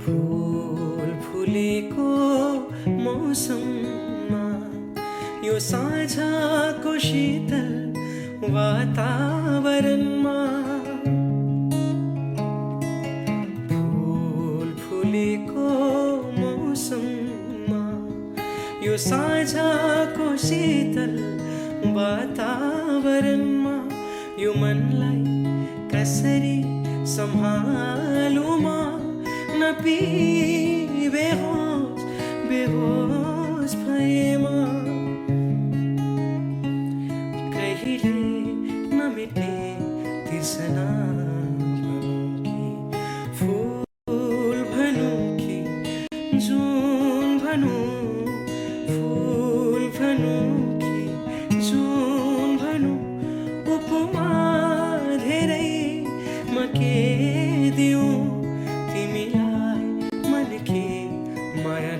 फूल फुलेको मौसममा यो साँझको शीतल वातावरणमा फूल फुलेको मौसममा यो साँझको शीतल वातावरणमा यो मनलाई कसरी सम्हालौँ म नपी बेहोस भएमा कहिले नमेट्ने तिर्सना भनौँ कि फूल भनौँ कि जुन भनौँ फूल भनौँ कि जुन भनौँ उपमा धेरै म के दिउँ तिमीलाई मन के माया